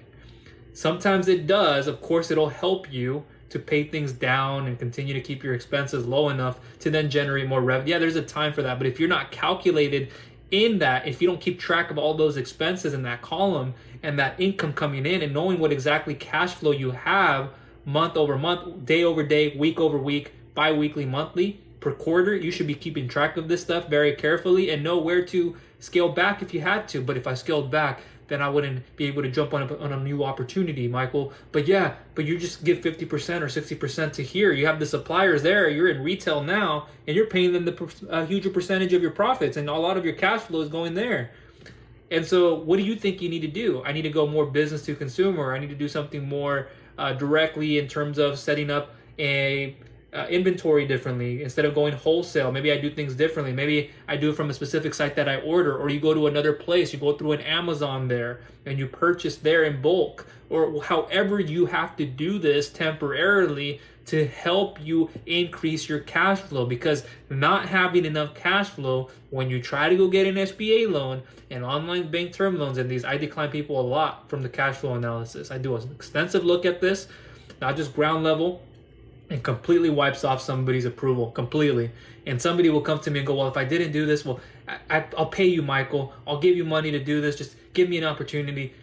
Sometimes it does. Of course, it'll help you to pay things down and continue to keep your expenses low enough to then generate more revenue. Yeah, there's a time for that. But if you're not calculated in that, if you don't keep track of all those expenses in that column and that income coming in, and knowing what exactly cash flow you have month over month, day over day, week over week, bi-weekly, monthly, per quarter, you should be keeping track of this stuff very carefully and know where to scale back if you had to. But if I scaled back, then I wouldn't be able to jump on a new opportunity, Michael. But you just give 50% or 60% to here. You have the suppliers there. You're in retail now, and you're paying them a huger percentage of your profits, and a lot of your cash flow is going there. And so what do you think you need to do? I need to go more business to consumer. I need to do something more directly in terms of setting up a inventory differently. Instead of going wholesale, maybe I do things differently. Maybe I do it from a specific site that I order, or you go to another place, you go through an Amazon there and you purchase there in bulk, or however you have to do this temporarily to help you increase your cash flow. Because not having enough cash flow when you try to go get an SBA loan and online bank term loans, and these, I decline people a lot from the cash flow analysis. I do an extensive look at this, not just ground level, and completely wipes off somebody's approval completely. And somebody will come to me and go, well, if I didn't do this, well, I'll pay you, Michael. I'll give you money to do this. Just give me an opportunity.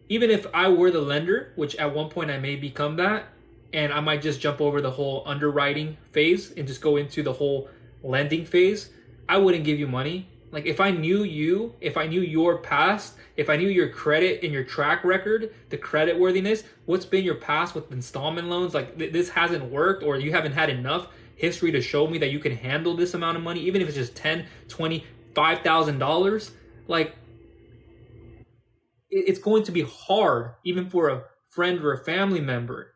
Even if I were the lender, which at one point I may become that, and I might just jump over the whole underwriting phase and just go into the whole lending phase, I wouldn't give you money. Like if I knew you, if I knew your past, if I knew your credit and your track record, the credit worthiness, what's been your past with installment loans, like this hasn't worked, or you haven't had enough history to show me that you can handle this amount of money, even if it's just $10, $20, $5,000, like it's going to be hard, even for a friend or a family member.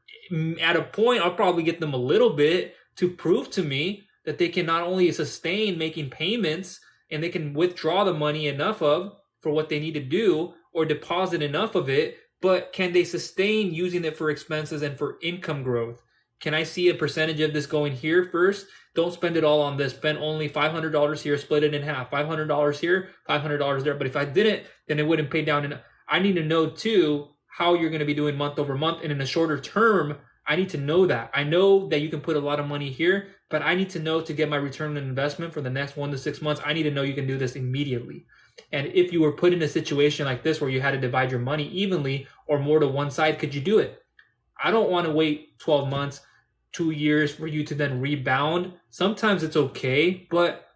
At a point, I'll probably get them a little bit to prove to me that they can not only sustain making payments, and they can withdraw the money enough of for what they need to do, or deposit enough of it, but can they sustain using it for expenses and for income growth? Can I see a percentage of this going here first? Don't spend it all on this. Spend only $500 here, split it in half. $500 here, $500 there. But if I didn't, then it wouldn't pay down. And I need to know too how you're going to be doing month over month. And in a shorter term, I need to know that. I know that you can put a lot of money here, but I need to know, to get my return on investment for the next 1 to 6 months, I need to know you can do this immediately. And if you were put in a situation like this where you had to divide your money evenly or more to one side, could you do it? I don't want to wait 12 months, 2 years for you to then rebound. Sometimes it's okay, but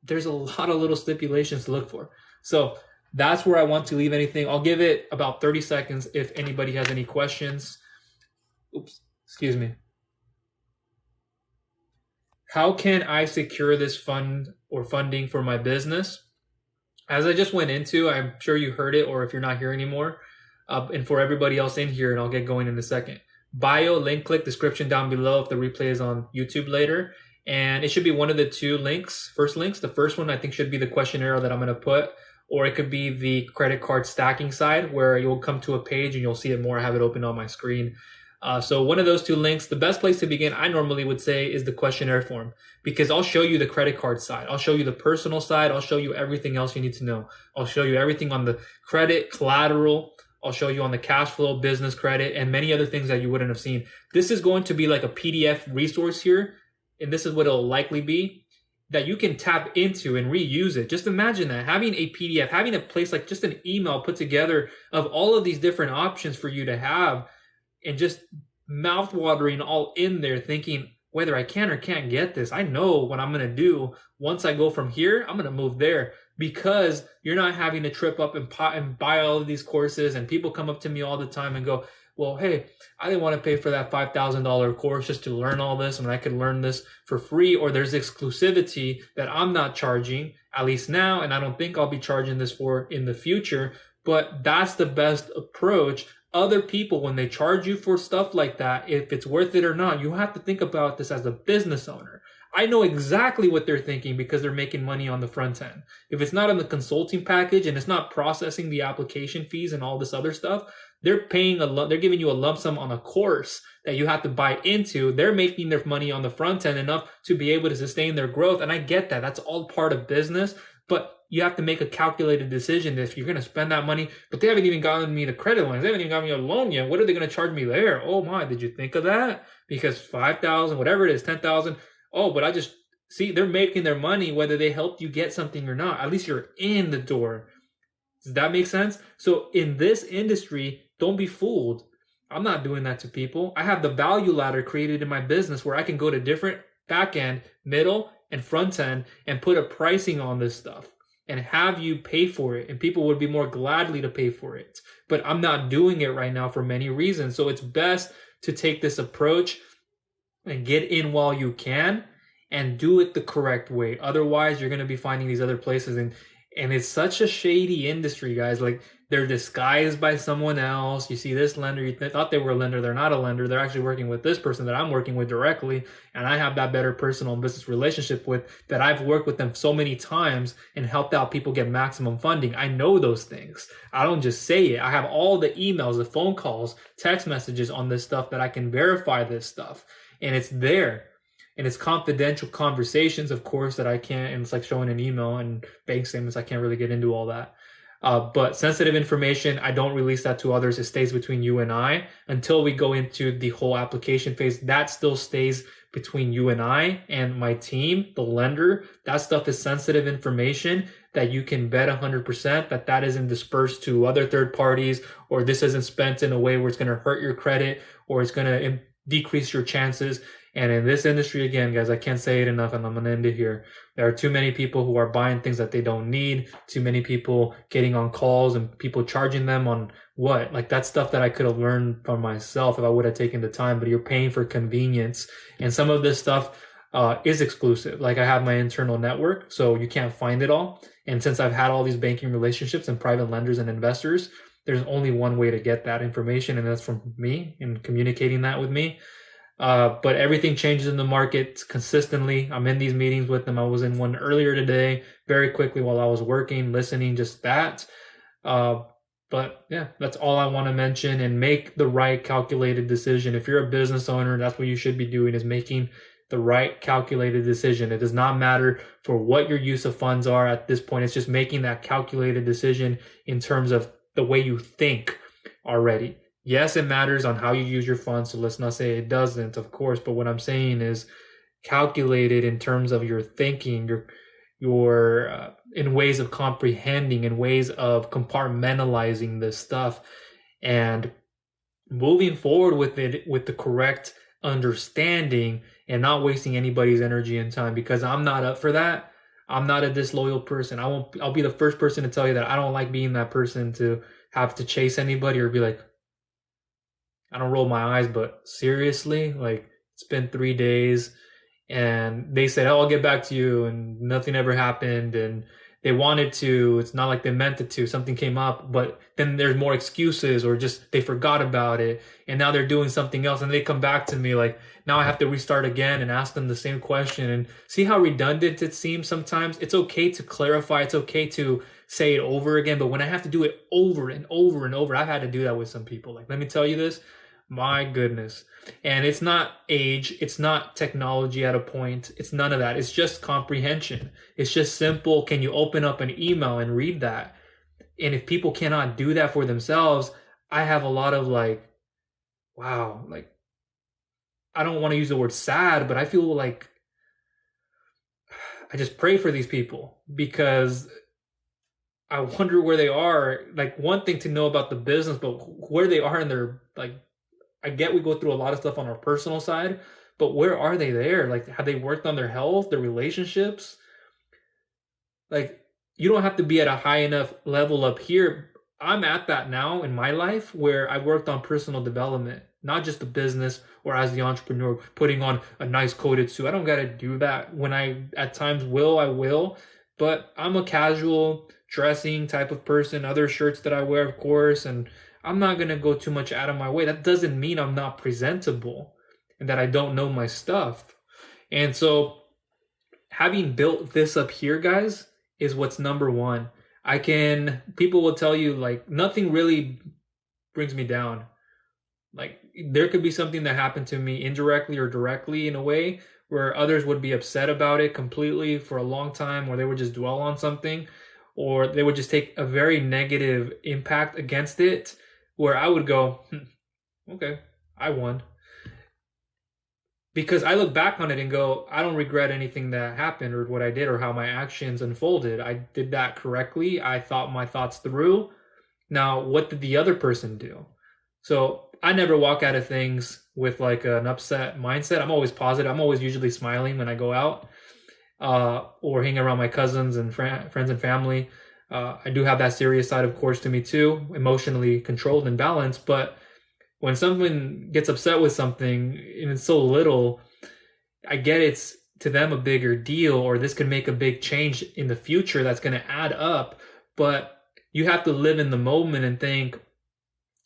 there's a lot of little stipulations to look for. So that's where I want to leave anything. I'll give it about 30 seconds if anybody has any questions. Oops, excuse me. How can I secure this fund or funding for my business? As I just went into, I'm sure you heard it, or if you're not here anymore, and for everybody else in here, and I'll get going in a second. Bio, link, click, description down below if the replay is on YouTube later. And it should be one of the two links, first links. The first one I think should be the questionnaire that I'm going to put, or it could be the credit card stacking side where you'll come to a page and you'll see it more. I have it open on my screen. So one of those two links, the best place to begin, I normally would say, is the questionnaire form, because I'll show you the credit card side. I'll show you the personal side. I'll show you everything else you need to know. I'll show you everything on the credit, collateral. I'll show you on the cash flow, business credit, and many other things that you wouldn't have seen. This is going to be like a PDF resource here, and this is what it'll likely be, that you can tap into and reuse it. Just imagine that, having a PDF, having a place like just an email put together of all of these different options for you to have, and just mouth-watering all in there thinking whether I can or can't get this. I know what I'm going to do. Once I go from here, I'm going to move there because you're not having to trip up and buy all of these courses. And people come up to me all the time and go, well, hey, I didn't want to pay for that $5,000 course just to learn all this. I mean, I could learn this for free, or there's exclusivity that I'm not charging, at least now, and I don't think I'll be charging this for in the future. But that's the best approach. Other people, when they charge you for stuff like that, if it's worth it or not, you have to think about this as a business owner. I know exactly what they're thinking because they're making money on the front end. If it's not in the consulting package and it's not processing the application fees and all this other stuff, they're giving you a lump sum on a course that you have to buy into. They're making their money on the front end enough to be able to sustain their growth. And I get that. That's all part of business, but you have to make a calculated decision if you're going to spend that money. But they haven't even gotten me the credit lines. They haven't even gotten me a loan yet. What are they going to charge me there? Oh my, did you think of that? Because 5,000, whatever it is, 10,000. Oh, but I just see they're making their money whether they helped you get something or not. At least you're in the door. Does that make sense? So in this industry, don't be fooled. I'm not doing that to people. I have the value ladder created in my business where I can go to different back end, middle, and front end and put a pricing on this stuff and have you pay for it. And people would be more gladly to pay for it. But I'm not doing it right now for many reasons. So it's best to take this approach and get in while you can and do it the correct way. Otherwise, you're going to be finding these other places. And it's such a shady industry, guys. Like, they're disguised by someone else. You see this lender, you thought they were a lender. They're not a lender. They're actually working with this person that I'm working with directly. And I have that better personal and business relationship with that. I've worked with them so many times and helped out people get maximum funding. I know those things. I don't just say it. I have all the emails, the phone calls, text messages on this stuff that I can verify this stuff. And it's there. And it's confidential conversations, of course, that I can't, and it's like showing an email and bank statements. I can't really get into all that. But sensitive information, I don't release that to others. It stays between you and I until we go into the whole application phase. That still stays between you and I and my team, the lender. That stuff is sensitive information that you can bet 100% that isn't dispersed to other third parties, or this isn't spent in a way where it's going to hurt your credit or it's going to decrease your chances. And in this industry, again, guys, I can't say it enough, and I'm going to end it here. There are too many people who are buying things that they don't need, too many people getting on calls and people charging them on what? Like, that's stuff that I could have learned from myself if I would have taken the time, but you're paying for convenience. And some of this stuff is exclusive. Like, I have my internal network, so you can't find it all. And since I've had all these banking relationships and private lenders and investors, there's only one way to get that information, and that's from me and communicating that with me. But everything changes in the market consistently. I'm in these meetings with them. I was in one earlier today, very quickly while I was working, listening, just that. But yeah, that's all I want to mention, and make the right calculated decision. If you're a business owner, that's what you should be doing, is making the right calculated decision. It does not matter for what your use of funds are at this point. It's just making that calculated decision in terms of the way you think already. Yes, it matters on how you use your funds, so let's not say it doesn't, of course, but what I'm saying is calculated in terms of your thinking, your in ways of comprehending, in ways of compartmentalizing this stuff, and moving forward with it with the correct understanding and not wasting anybody's energy and time, because I'm not up for that. I'm not a disloyal person. I'll be the first person to tell you that I don't like being that person to have to chase anybody or be like, I don't roll my eyes, but seriously, like, it's been 3 days and they said, oh, I'll get back to you, and nothing ever happened, and they wanted to, it's not like they meant it to, something came up, but then there's more excuses, or just they forgot about it and now they're doing something else, and they come back to me like, now I have to restart again and ask them the same question. And see how redundant it seems sometimes? It's okay to clarify, it's okay to say it over again, but when I have to do it over and over and over, I've had to do that with some people. Like, let me tell you this, my goodness. And it's not age, it's not technology at a point, it's none of that. It's just comprehension. It's just simple. Can you open up an email and read that? And if people cannot do that for themselves, I have a lot of like, wow, like, I don't want to use the word sad, but I feel like I just pray for these people, because I wonder where they are. Like, one thing to know about the business, but where they are in their, like, I get we go through a lot of stuff on our personal side, but where are they there? Like, have they worked on their health, their relationships? Like, you don't have to be at a high enough level up here. I'm at that now in my life where I worked on personal development, not just the business or as the entrepreneur, putting on a nice coated suit. I don't got to do that. When I at times will, I will, but I'm a casual dressing type of person, other shirts that I wear, of course, and I'm not going to go too much out of my way. That doesn't mean I'm not presentable and that I don't know my stuff. And so having built this up here, guys, is what's number one. People will tell you like nothing really brings me down. Like there could be something that happened to me indirectly or directly in a way where others would be upset about it completely for a long time, or they would just dwell on something, or they would just take a very negative impact against it, where I would go, okay, I won. Because I look back on it and go, I don't regret anything that happened or what I did or how my actions unfolded. I did that correctly. I thought my thoughts through. Now, what did the other person do? So I never walk out of things with like an upset mindset. I'm always positive. I'm always usually smiling when I go out or hang around my cousins and friends and family. I do have that serious side, of course, to me too, emotionally controlled and balanced. But when someone gets upset with something and it's so little, I get it's to them a bigger deal, or this could make a big change in the future that's going to add up. But you have to live in the moment and think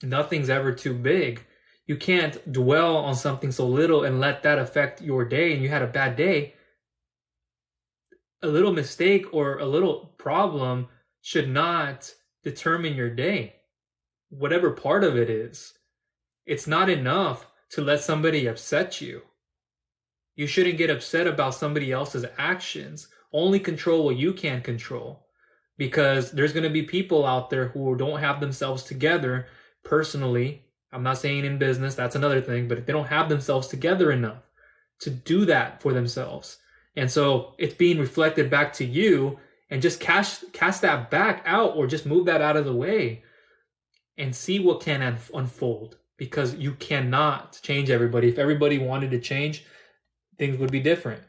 nothing's ever too big. You can't dwell on something so little and let that affect your day. And you had a bad day. A little mistake or a little problem should not determine your day, whatever part of it is. It's not enough to let somebody upset you. You shouldn't get upset about somebody else's actions. Only control what you can control, because there's going to be people out there who don't have themselves together personally. I'm not saying in business, that's another thing, but if they don't have themselves together enough to do that for themselves. And so it's being reflected back to you, and just cast that back out, or just move that out of the way and see what can unfold. Because you cannot change everybody. If everybody wanted to change, things would be different.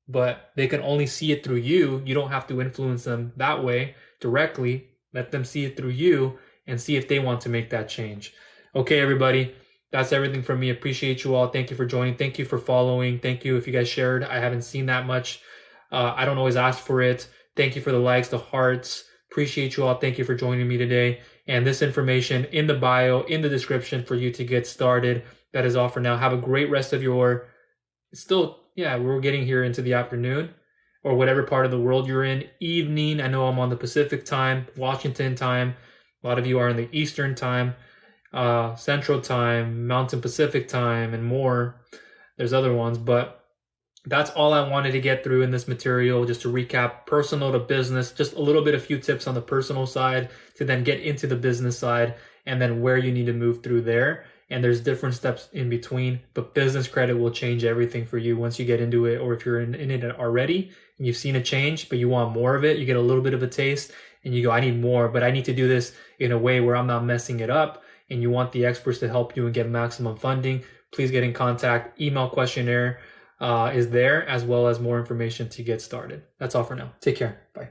But they can only see it through you. You don't have to influence them that way directly. Let them see it through you and see if they want to make that change. Okay, everybody. That's everything from me. Appreciate you all. Thank you for joining. Thank you for following. Thank you if you guys shared. I haven't seen that much. I don't always ask for it. Thank you for the likes, the hearts. Appreciate you all. Thank you for joining me today. And this information in the bio, in the description for you to get started. That is all for now. Have a great rest of your, we're getting here into the afternoon or whatever part of the world you're in. Evening. I know I'm on the Pacific time, Washington time. A lot of you are in the Eastern time, Central time, Mountain Pacific time, and more. There's other ones, but that's all I wanted to get through in this material, just to recap personal to business, just a few tips on the personal side to then get into the business side, and then where you need to move through there. And there's different steps in between, but business credit will change everything for you once you get into it. Or if you're in it already and you've seen a change, but you want more of it, you get a little bit of a taste and you go, I need more, but I need to do this in a way where I'm not messing it up. And you want the experts to help you and get maximum funding. Please get in contact. Email questionnaire is there, as well as more information to get started. That's all for now. Take care. Bye.